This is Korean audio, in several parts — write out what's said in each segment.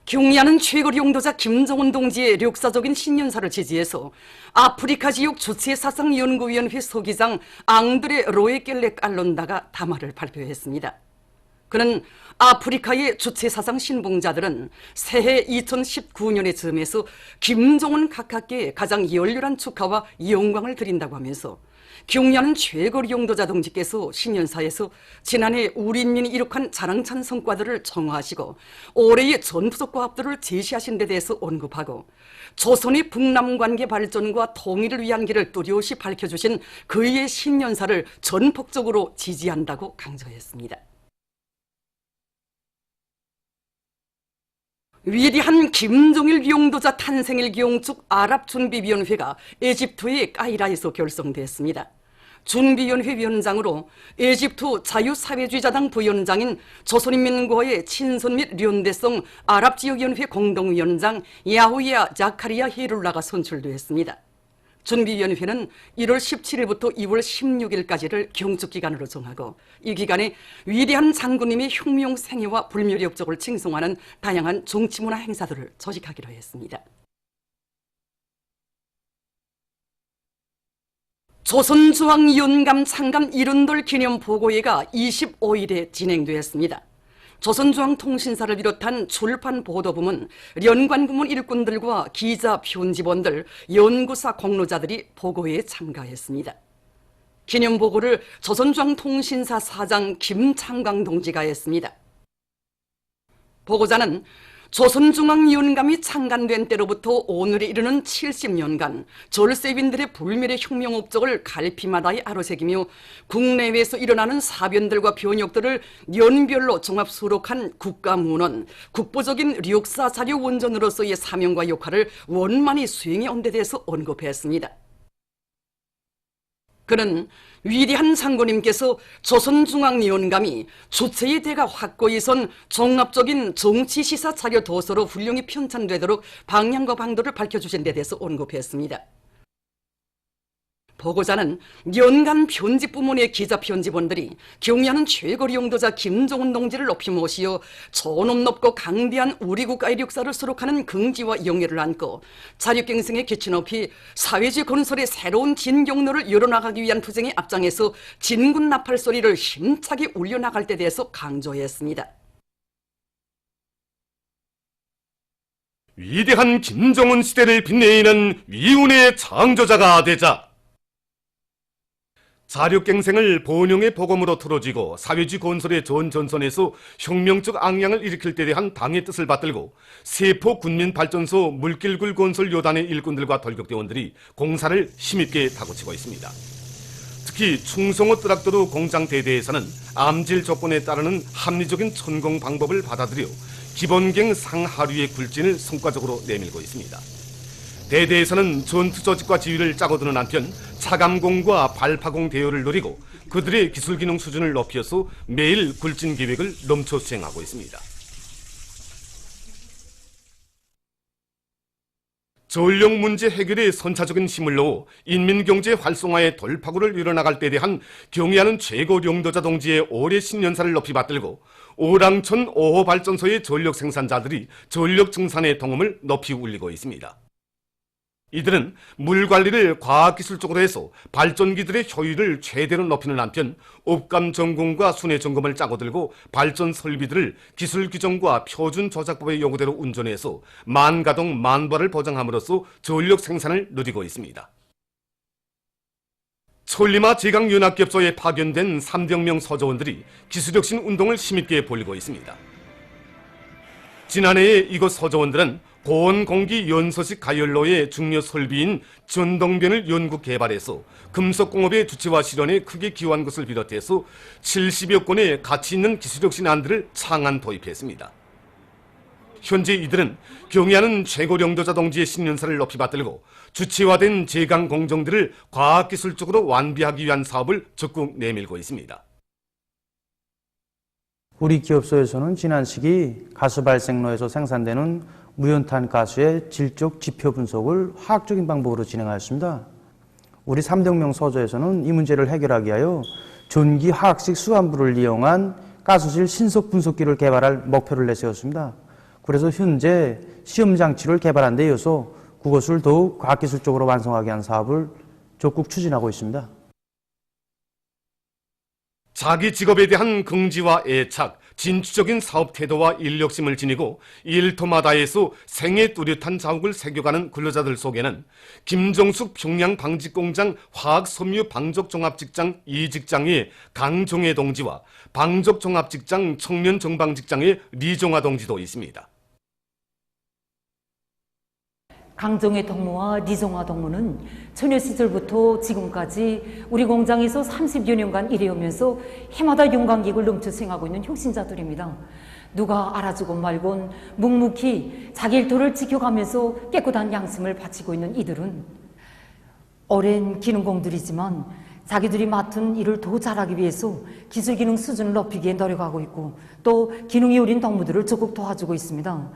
경의하는 최고 용도자 김정은 동지의 역사적인 신년사를 지지해서 아프리카 지역 주체사상연구위원회 소기장 앙드레 로에켈레 깔론다가 담화를 발표했습니다. 그는 아프리카의 주체사상 신봉자들은 새해 2019년의 즈음에서 김정은 각하께 가장 열렬한 축하와 영광을 드린다고 하면서 경의하는 최고 용도자 동지께서 신년사에서 지난해 우리 인민이 이룩한 자랑찬 성과들을 정화하시고 올해의 전부적 합도를 제시하신 데 대해서 언급하고 조선의 북남관계 발전과 통일을 위한 길을 뚜렷이 밝혀주신 그의 신년사를 전폭적으로 지지한다고 강조했습니다. 위대한 김정일 용도자 탄생일 기용축 아랍준비위원회가 에집트의 까이라에서 결성됐습니다. 준비위원회 위원장으로 에집트 자유사회주의자당 부위원장인 조선인민공화국의 친선 및 연대성 아랍지역위원회 공동위원장 야후야 자카리아 헤룰라가 선출되었습니다. 준비위원회는 1월 17일부터 2월 16일까지를 경축기간으로 정하고 이 기간에 위대한 장군님의 혁명 생애와 불멸의 업적을 칭송하는 다양한 정치문화 행사들을 조직하기로 했습니다. 조선중앙연감 창간 70돌 기념보고회가 25일에 진행되었습니다. 조선중앙통신사를 비롯한 출판 보도부문, 연관부문 일꾼들과 기자, 편집원들, 연구사 공로자들이 보고회에 참가했습니다. 기념보고를 조선중앙통신사 사장 김창광 동지가 했습니다. 보고자는 조선중앙연감이 창간된 때로부터 오늘에 이르는 70년간 절세빈들의 불멸의 혁명 업적을 갈피마다에 아로새기며 국내외에서 일어나는 사변들과 변혁들을 연별로 종합 수록한 국가문헌, 국보적인 역사 자료 원전으로서의 사명과 역할을 원만히 수행해 온 데 대해서 언급했습니다. 그는 위대한 장군님께서 조선중앙연감이 주체의 대가 확고히 선 종합적인 정치시사 자료 도서로 훌륭히 편찬되도록 방향과 방도를 밝혀주신 데 대해서 언급했습니다. 보고자는 연간 편집부문의 기자 편집원들이 경의하는 최고 용도자 김정은 동지를 높이 모시어 존엄 높고 강대한 우리 국가의 역사를 수록하는 긍지와 영예를 안고 자력갱생의 기치 높이 사회주의 건설의 새로운 진경로를 열어나가기 위한 투쟁에 앞장에서 진군 나팔 소리를 힘차게 울려나갈 때 대해서 강조했습니다. 위대한 김정은 시대를 빛내는 위운의 창조자가 되자. 자력갱생을 본영의 복음으로 틀어지고 사회주의 건설의 전선에서 혁명적 앙양을 일으킬 때 대한 당의 뜻을 받들고 세포 군민발전소 물길굴 건설 요단의 일꾼들과 돌격대원들이 공사를 힘있게 다고치고 있습니다. 특히 충성호 뜨락도루 공장 대대에서는 암질 조건에 따르는 합리적인 천공 방법을 받아들여 기본경 상하류의 굴진을 성과적으로 내밀고 있습니다. 대대에서는 전투 조직과 지휘를 짜고드는 한편 차감공과 발파공 대여를 노리고 그들의 기술기능 수준을 높여서 매일 굴진 계획을 넘쳐 수행하고 있습니다. 전력 문제 해결에 선차적인 힘을 넣어 인민경제 활성화의 돌파구를 이뤄나갈 때 대한 경의하는 최고 용도자 동지의 올해 신년사를 높이 받들고 오랑천 5호 발전소의 전력 생산자들이 전력 증산의 동음을 높이 울리고 있습니다. 이들은 물 관리를 과학기술적으로 해서 발전기들의 효율을 최대로 높이는 한편 업감 점검과 순회 점검을 짜고 들고 발전 설비들을 기술 규정과 표준 조작법의 요구대로 운전해서 만가동 만발을 보장함으로써 전력 생산을 누리고 있습니다. 천리마 제강연합기업소에 파견된 300명 소조원들이 기술혁신 운동을 힘있게 벌이고 있습니다. 지난해에 이곳 소조원들은 고온공기 연소식 가열로의 중요 설비인 전동변을 연구 개발해서 금속공업의 주체화 실현에 크게 기여한 것을 비롯해서 70여 건의 가치 있는 기술혁신 안들을 창안 도입했습니다. 현재 이들은 경의하는 최고 용도자 동지의 신년사를 높이 받들고 주체화된 제강 공정들을 과학기술적으로 완비하기 위한 사업을 적극 내밀고 있습니다. 우리 기업소에서는 지난 시기 가스 발생로에서 생산되는 무연탄 가스의 질적 지표 분석을 화학적인 방법으로 진행하였습니다. 우리 300명 소조에서는 이 문제를 해결하기 위하여 전기 화학식 수환부를 이용한 가스질 신속 분석기를 개발할 목표를 내세웠습니다. 그래서 현재 시험 장치를 개발한 데 이어서 그것을 더욱 과학기술적으로 완성하게 한 사업을 적극 추진하고 있습니다. 자기 직업에 대한 긍지와 애착, 진취적인 사업 태도와 인력심을 지니고 일터마다에서 생애 뚜렷한 자욱을 새겨가는 근로자들 속에는 김정숙 평양 방직공장 화학섬유 방적종합직장 2직장의 강종혜 동지와 방적종합직장 청년정방직장의 리종화 동지도 있습니다. 강정혜 동무와 리종화 동무는 처녀 시절부터 지금까지 우리 공장에서 30여 년간 일해오면서 해마다 용광기를 넘쳐 수행하고 있는 혁신자들입니다. 누가 알아주고 말곤 묵묵히 자기 일터를 지켜가면서 깨끗한 양심을 바치고 있는 이들은 오랜 기능공들이지만 자기들이 맡은 일을 더 잘하기 위해서 기술기능 수준을 높이기에 노력하고 있고 또 기능이 어린 동무들을 적극 도와주고 있습니다.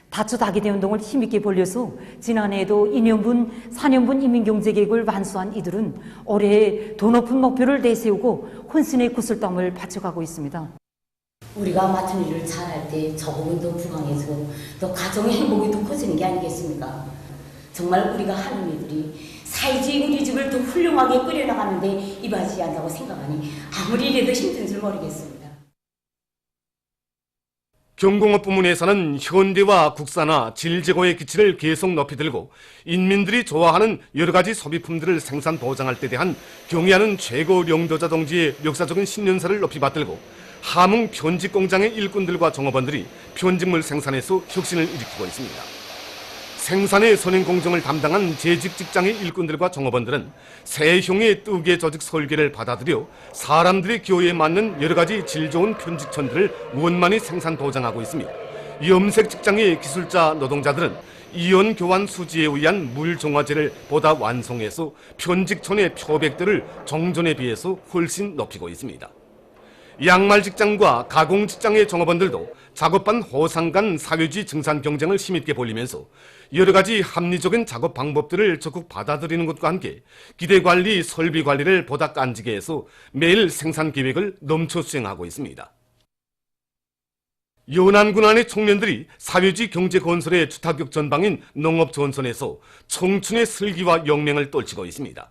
다처다기대 운동을 힘있게 벌려서 지난해에도 2년분, 4년분 인민경제계획을 완수한 이들은 올해 더 높은 목표를 내세우고 혼신의 구슬땀을 바쳐가고 있습니다. 우리가 맡은 일을 잘할 때 저금은 더 부강해서 더 가정의 행복이 더 커지는 게 아니겠습니까? 정말 우리가 하는 일들이 사회주의 우리 집을 더 훌륭하게 꾸려나가는데 이바지지 않다고 생각하니 아무리 이래도 힘든 줄 모르겠습니다. 경공업 부문에서는 현대화, 국산화, 질 제고의 기치를 계속 높이 들고 인민들이 좋아하는 여러 가지 소비품들을 생산 보장할 때 대한 경의하는 최고 령도자 동지의 역사적인 신년사를 높이 받들고 함흥 편직공장의 일꾼들과 종업원들이 편직물 생산에서 혁신을 일으키고 있습니다. 생산의 선행공정을 담당한 재직 직장의 일꾼들과 종업원들은 새형의 뜨개 조직 설계를 받아들여 사람들의 기호에 맞는 여러 가지 질 좋은 편직천들을 원만히 생산 보장하고 있으며 염색 직장의 기술자 노동자들은 이온 교환 수지에 의한 물 정화제를 보다 완성해서 편직천의 표백들을 정전에 비해서 훨씬 높이고 있습니다. 양말 직장과 가공 직장의 종업원들도 작업반 호상 간 사회주의 증산 경쟁을 힘있게 벌이면서 여러 가지 합리적인 작업 방법들을 적극 받아들이는 것과 함께 기대 관리, 설비 관리를 보다 깐지게 해서 매일 생산 계획을 넘쳐 수행하고 있습니다. 연안군 안의 청년들이 사회주의 경제 건설의 주타격 전방인 농업 전선에서 청춘의 슬기와 영맹을 떨치고 있습니다.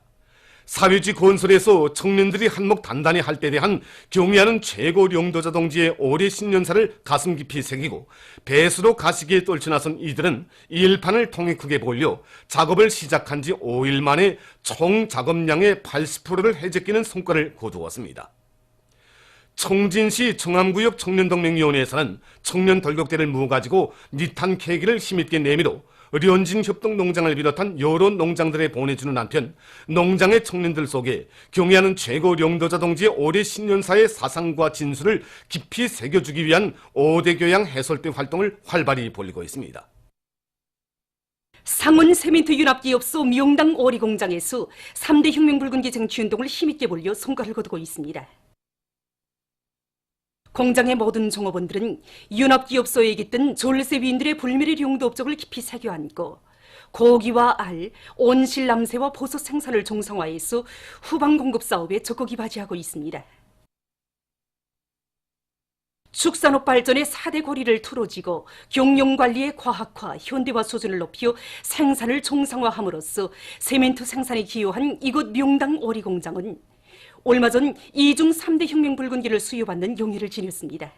사회주의 건설에서 청년들이 한몫 단단히 할 때 대한 경의하는 최고 령도자 동지의 올해 신년사를 가슴 깊이 새기고 배수로 가시기에 떨쳐나선 이들은 일판을 통해 크게 벌려 작업을 시작한 지 5일 만에 총 작업량의 80%를 해제끼는 성과를 거두었습니다. 청진시 청암구역 청년동맹위원회에서는 청년 돌격대를 모아가지고 니탄 케이크를 힘있게 내밀어 련진 협동 농장을 비롯한 여러 농장들에 보내주는 한편 농장의 청년들 속에 경의하는 최고 령도자 동지의 올해 신년사의 사상과 진수를 깊이 새겨주기 위한 5대 교양 해설대 활동을 활발히 벌이고 있습니다. 상원 세멘트 융합기업소 명당 오리공장에서 3대 혁명붉은기 쟁취운동을 힘있게 벌려 성과를 거두고 있습니다. 공장의 모든 종업원들은 융합기업소에 깃든 졸세위인들의 불멸의 용도 업적을 깊이 새겨 안고 고기와 알, 온실남새와 버섯 생산을 정상화해서 후방 공급 사업에 적극 이바지하고 있습니다. 축산업 발전의 4대 고리를 틀어지고 경영관리의 과학화, 현대화 수준을 높여 생산을 정상화함으로써 세멘트 생산에 기여한 이곳 명당 오리공장은 얼마 전 2중 3대 혁명붉은기를 수여받는 용의를 지녔습니다.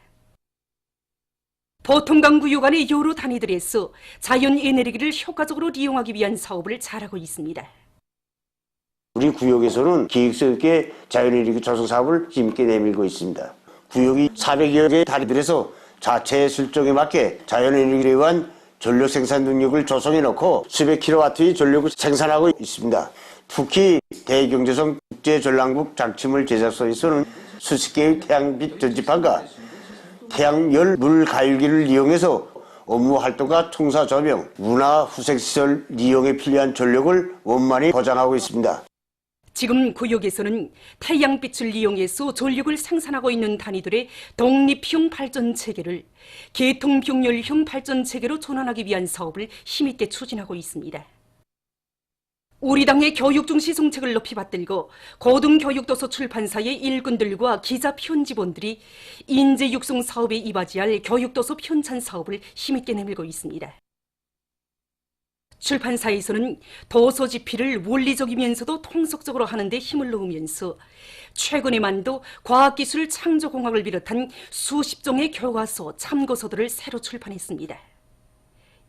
보통강 구역 안의 여러 단위들에서 자연 에너지를 효과적으로 이용하기 위한 사업을 잘하고 있습니다. 우리 구역에서는 계획서 있게 자연에너지 조성 사업을 힘있게 내밀고 있습니다. 구역이 400여 개의 다리들에서 자체 실적에 맞게 자연에너지에 의한 전력 생산 능력을 조성해 놓고 수백 킬로와트의 전력을 생산하고 있습니다. 특히 대경제성 국제전랑국 장치물 제작소에서는 수십 개의 태양빛 전지판과 태양열 물 가열기를 이용해서 업무 활동과 청사 조명, 문화 후색시설 이용에 필요한 전력을 원만히 보장하고 있습니다. 지금 구역에서는 태양빛을 이용해서 전력을 생산하고 있는 단위들의 독립형 발전 체계를 계통병렬형 발전 체계로 전환하기 위한 사업을 힘있게 추진하고 있습니다. 우리 당의 교육 중시 정책을 높이 받들고 고등교육도서 출판사의 일꾼들과 기자 편집원들이 인재 육성 사업에 이바지할 교육도서 편찬 사업을 힘있게 내밀고 있습니다. 출판사에서는 도서 집필을 원리적이면서도 통속적으로 하는 데 힘을 놓으면서 최근에만도 과학기술 창조공학을 비롯한 수십 종의 교과서, 참고서들을 새로 출판했습니다.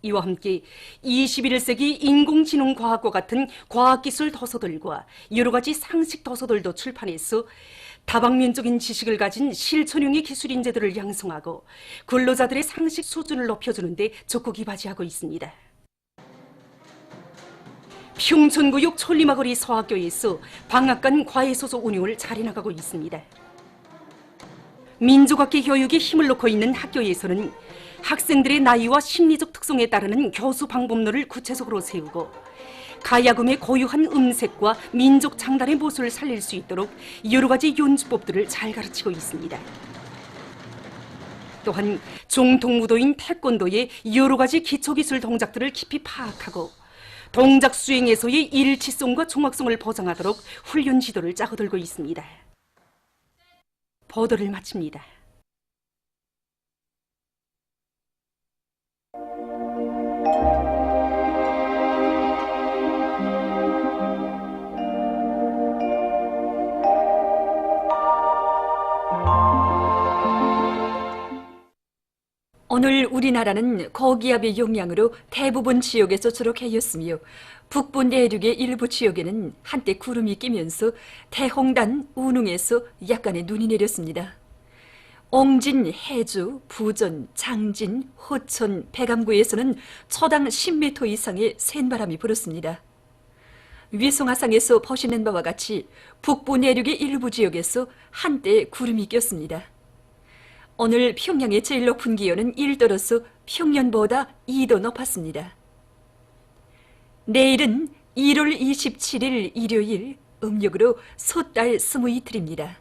이와 함께 21세기 인공지능과학과 같은 과학기술 도서들과 여러 가지 상식 도서들도 출판해서 다방면적인 지식을 가진 실천형의 기술인재들을 양성하고 근로자들의 상식 수준을 높여주는 데 적극 이바지하고 있습니다. 평촌구역 천리마거리 서학교에서 방앗간 과외소서 운영을 잘해나가고 있습니다. 민족학계 교육에 힘을 놓고 있는 학교에서는 학생들의 나이와 심리적 특성에 따르는 교수 방법론을 구체적으로 세우고 가야금의 고유한 음색과 민족 장단의 모습을 살릴 수 있도록 여러 가지 연주법들을 잘 가르치고 있습니다. 또한 정통무도인 태권도의 여러 가지 기초기술 동작들을 깊이 파악하고 동작 수행에서의 일치성과 정확성을 보장하도록 훈련 지도를 짜고들고 있습니다. 보도를 마칩니다. 오늘 우리나라는 고기압의 영향으로 대부분 지역에서 초록해였으며 북부 내륙의 일부 지역에는 한때 구름이 끼면서 대홍단, 운흥에서 약간의 눈이 내렸습니다. 옹진, 해주, 부전, 장진, 호천, 백암구에서는 초당 10m 이상의 센바람이 불었습니다. 위성화상에서 보시는 바와 같이 북부 내륙의 일부 지역에서 한때 구름이 꼈습니다. 오늘 평양의 제일 높은 기온은 1도로서 평년보다 2도 높았습니다. 내일은 1월 27일 일요일 음력으로 솥달 22일입니다.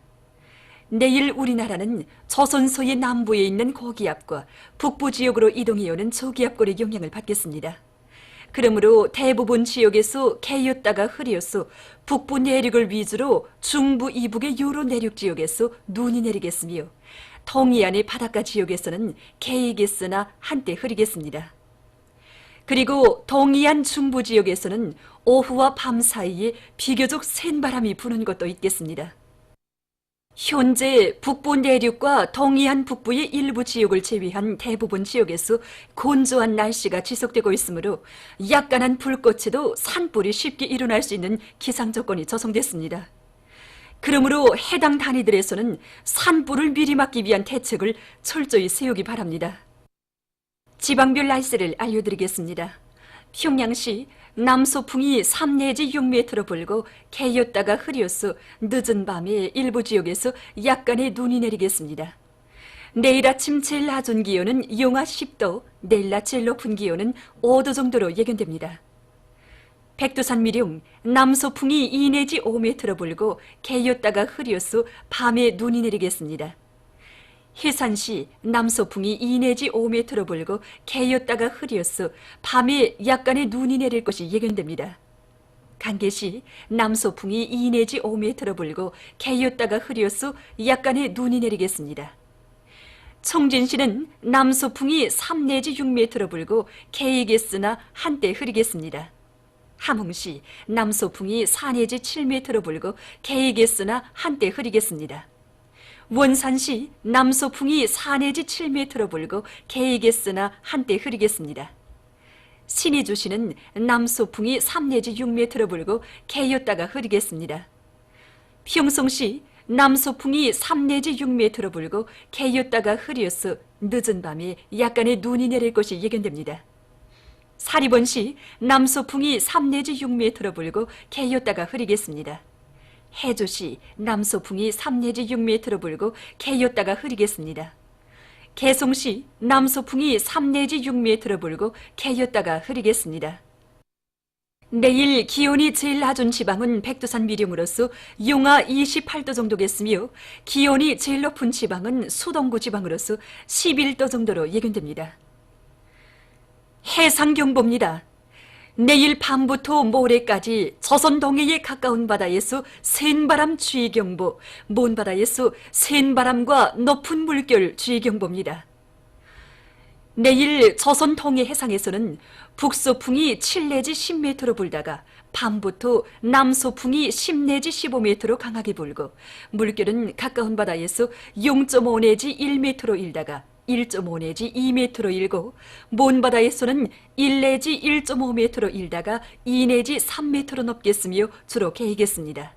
내일 우리나라는 조선소의 남부에 있는 고기압과 북부 지역으로 이동해오는 저기압골의 영향을 받겠습니다. 그러므로 대부분 지역에서 개였다가 흐려서 북부 내륙을 위주로 중부 이북의 여러 내륙 지역에서 눈이 내리겠으며 동해안의 바닷가 지역에서는 개이겠으나 한때 흐리겠습니다. 그리고 동해안 중부 지역에서는 오후와 밤 사이에 비교적 센 바람이 부는 것도 있겠습니다. 현재 북부 내륙과 동해안 북부의 일부 지역을 제외한 대부분 지역에서 건조한 날씨가 지속되고 있으므로 약간한 불꽃에도 산불이 쉽게 일어날 수 있는 기상 조건이 조성됐습니다. 그러므로 해당 단위들에서는 산불을 미리 막기 위한 대책을 철저히 세우기 바랍니다. 지방별 날씨를 알려드리겠습니다. 평양시 남서풍이 3 내지 6m로 불고 개였다가 흐려서 늦은 밤에 일부 지역에서 약간의 눈이 내리겠습니다. 내일 아침 제일 낮은 기온은 영하 10도, 내일 낮 제일 높은 기온은 5도 정도로 예견됩니다. 백두산 미룡 남서풍이 2 내지 5m로 불고 개였다가 흐려서 밤에 눈이 내리겠습니다. 해산시 남서풍이 2 내지 5m로 불고 개였다가 흐려서 밤에 약간의 눈이 내릴 것이 예견됩니다. 간계시 남서풍이 2 내지 5m로 불고 개였다가 흐려서 약간의 눈이 내리겠습니다. 청진시는 남서풍이 3 내지 6m로 불고 개이겠으나 한때 흐리겠습니다. 함흥시 남서풍이 4 내지 7m로 불고 개이겠으나 한때 흐리겠습니다. 원산시 남서풍이 4 내지 7m로 불고 개이겠으나 한때 흐리겠습니다. 신의주시는 남서풍이 3 내지 6m로 불고 개였다가 흐리겠습니다. 평성시 남서풍이 3 내지 6m로 불고 개였다가 흐려서 늦은 밤에 약간의 눈이 내릴 것이 예견됩니다. 사리번시 남서풍이 3 내지 6m로 불고 개였다가 흐리겠습니다. 해조시 남서풍이 3 내지 6m로 불고 개였다가 흐리겠습니다. 개송시 남서풍이 3 내지 6m로 불고 개였다가 흐리겠습니다. 내일 기온이 제일 낮은 지방은 백두산 미령으로서 영하 28도 정도겠으며 기온이 제일 높은 지방은 수동구 지방으로서 11도 정도로 예견됩니다. 해상경보입니다. 내일 밤부터 모레까지 조선 동해에 가까운 바다에서 센바람 주의경보, 먼 바다에서 센바람과 높은 물결 주의경보입니다. 내일 조선 동해 해상에서는 북소풍이 7 내지 10m로 불다가 밤부터 남소풍이 10 내지 15m로 강하게 불고 물결은 가까운 바다에서 0.5 내지 1m로 일다가 1.5 내지 2m로 일고 먼 바다에서는 1 내지 1.5m로 일다가 2 내지 3m로 넘겠으며 주로 개이겠습니다.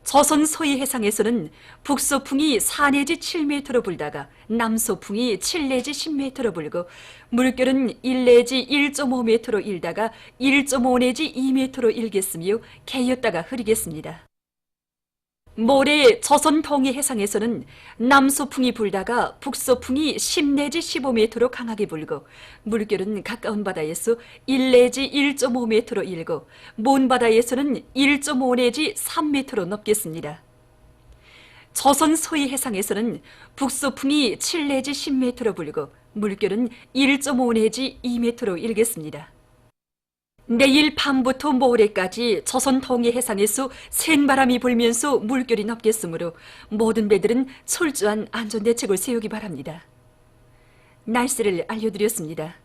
조선 서해 해상에서는 북소풍이 4 내지 7m로 불다가 남소풍이 7 내지 10m로 불고 물결은 1 내지 1.5m로 일다가 1.5 내지 2m로 일겠으며 개였다가 흐리겠습니다. 모레 조선 동해 해상에서는 남소풍이 불다가 북소풍이 10 내지 15m로 강하게 불고 물결은 가까운 바다에서 1 내지 1.5m로 일고 먼 바다에서는 1.5 내지 3m로 넘겠습니다. 조선 서해 해상에서는 북소풍이 7 내지 10m로 불고 물결은 1.5 내지 2m로 일겠습니다. 내일 밤부터 모레까지 조선 동해 해상에서 센 바람이 불면서 물결이 높겠으므로 모든 배들은 철저한 안전대책을 세우기 바랍니다. 날씨를 알려드렸습니다.